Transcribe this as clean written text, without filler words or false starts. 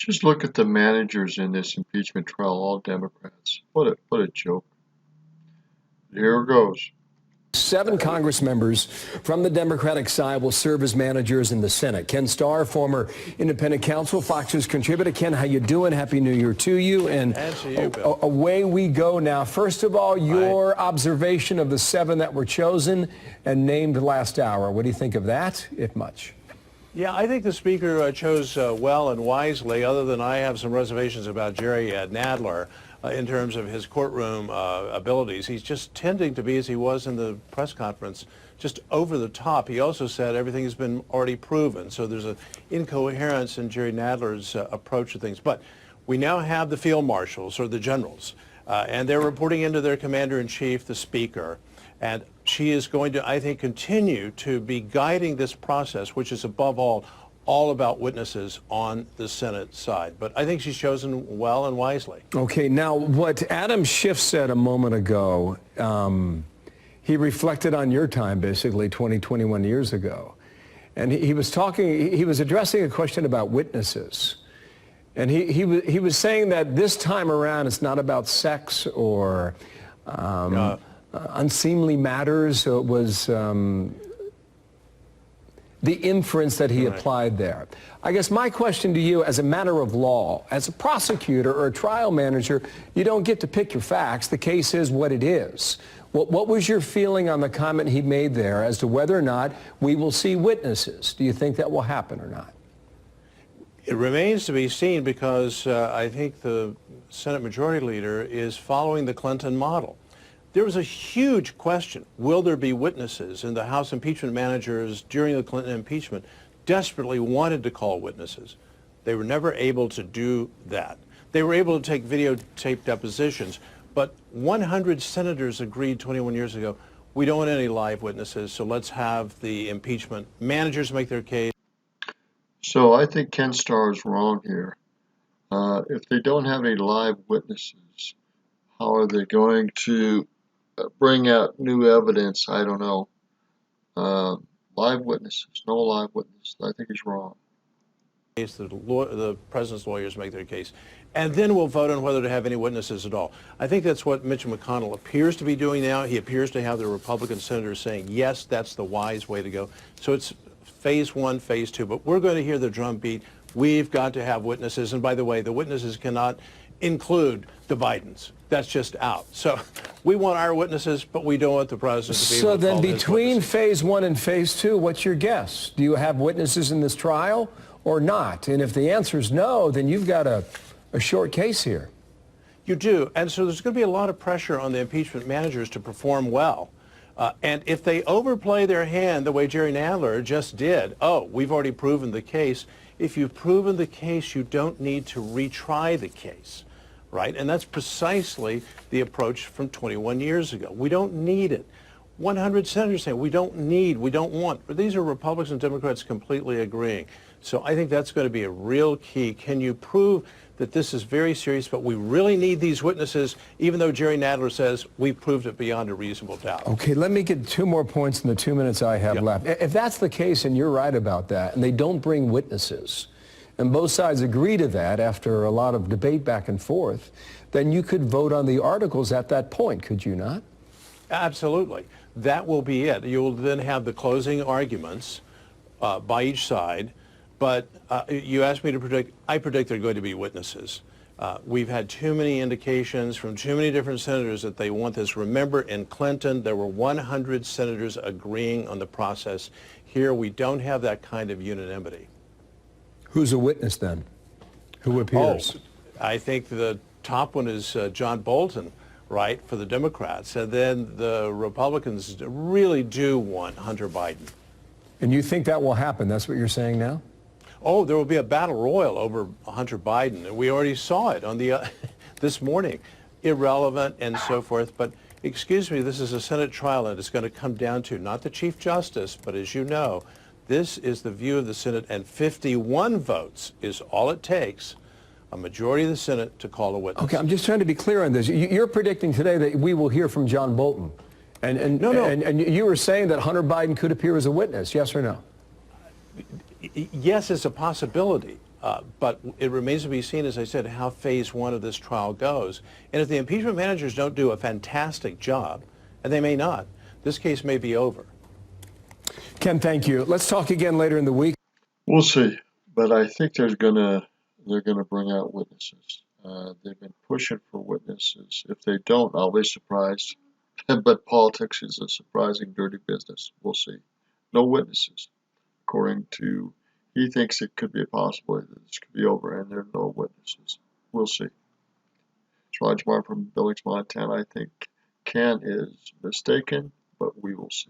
Just look at the managers in this impeachment trial, all Democrats. What a joke. Here it goes. 7 Congress members from the Democratic side will serve as managers in the Senate. Ken Starr, former independent counsel, Fox News contributor. Ken, how you doing? Happy New Year to you. And to you, Bill. Away we go now. First of all, your observation of the 7 that were chosen and named last hour. What do you think of that, if much? Yeah, I think the Speaker chose well and wisely, other than I have some reservations about Jerry Nadler in terms of his courtroom abilities. He's just tending to be, as he was in the press conference, just over the top. He also said everything has been already proven, so there's an incoherence in Jerry Nadler's approach to things. But we now have the field marshals, or the generals, and they're reporting into their commander-in-chief, the Speaker. And she is going to, I think, continue to be guiding this process, which is above all about witnesses on the Senate side. But I think she's chosen well and wisely. Okay, now what Adam Schiff said a moment ago, he reflected on your time, basically 20, 21 years ago. And he was addressing a question about witnesses. And he was saying that this time around it's not about sex or unseemly matters. So it was the inference that he applied there. I guess my question to you, as a matter of law, as a prosecutor or a trial manager, you don't get to pick your facts. The case is what it is. What was your feeling on the comment he made there as to whether or not we will see witnesses? Do you think that will happen or not? It remains to be seen, because I think the Senate Majority Leader is following the Clinton model. There was a huge question, will there be witnesses? And the House impeachment managers during the Clinton impeachment desperately wanted to call witnesses. They were never able to do that. They were able to take videotape depositions, but 100 senators agreed 21 years ago, we don't want any live witnesses, so let's have the impeachment managers make their case. So I think Ken Starr is wrong here. If they don't have any live witnesses, how are they going to bring out new evidence? I don't know. Live witnesses, no live witnesses. I think he's wrong. The president's lawyers make their case, and then we'll vote on whether to have any witnesses at all. I think that's what Mitch McConnell appears to be doing now. He appears to have the Republican senators saying, yes, that's the wise way to go. So it's phase 1, phase 2, but we're going to hear the drumbeat. We've got to have witnesses, and by the way, the witnesses cannot include the Bidens. That's just out. So we want our witnesses, but we don't want the president to be able to call his witnesses. So then between phase 1 and phase 2, what's your guess? Do you have witnesses in this trial or not? And if the answer is no, then you've got a short case here. You do. And so there's going to be a lot of pressure on the impeachment managers to perform well. And if they overplay their hand the way Jerry Nadler just did, oh, we've already proven the case. If you've proven the case, you don't need to retry the case, right? And that's precisely the approach from 21 years ago. We don't need it. 100 senators saying we don't want. But these are Republicans and Democrats completely agreeing. So I think that's going to be a real key. Can you prove that this is very serious, but we really need these witnesses, even though Jerry Nadler says we've proved it beyond a reasonable doubt? Okay, let me get 2 more points in the 2 minutes I have left. If that's the case, and you're right about that, and they don't bring witnesses, and both sides agree to that after a lot of debate back and forth, then you could vote on the articles at that point, could you not? Absolutely. That will be it. You'll then have the closing arguments by each side. But you asked me to predict. I predict there are going to be witnesses. We've had too many indications from too many different senators that they want this. Remember, in Clinton, there were 100 senators agreeing on the process. Here, we don't have that kind of unanimity. Who's a witness then? Who appears? Oh, I think the top one is John Bolton, right, for the Democrats. And then the Republicans really do want Hunter Biden. And you think that will happen? That's what you're saying now? Oh, there will be a battle royal over Hunter Biden. And we already saw it on the this morning. Irrelevant and so forth. But excuse me, this is a Senate trial, and it's going to come down to not the Chief Justice, but as you know, this is the view of the Senate, and 51 votes is all it takes, a majority of the Senate, to call a witness. Okay, I'm just trying to be clear on this. You're predicting today that we will hear from John Bolton. And you were saying that Hunter Biden could appear as a witness, yes or no? Yes, it's a possibility. But it remains to be seen, as I said, how phase one of this trial goes. And if the impeachment managers don't do a fantastic job, and they may not, this case may be over. Ken, thank you. Let's talk again later in the week. We'll see, but I think they're gonna bring out witnesses. They've been pushing for witnesses. If they don't, I'll be surprised. But politics is a surprising, dirty business. We'll see. No witnesses, according to. He thinks it could be a possibility that this could be over, and there are no witnesses. We'll see. It's Roger Martin from Billings, Montana. I think Ken is mistaken, but we will see.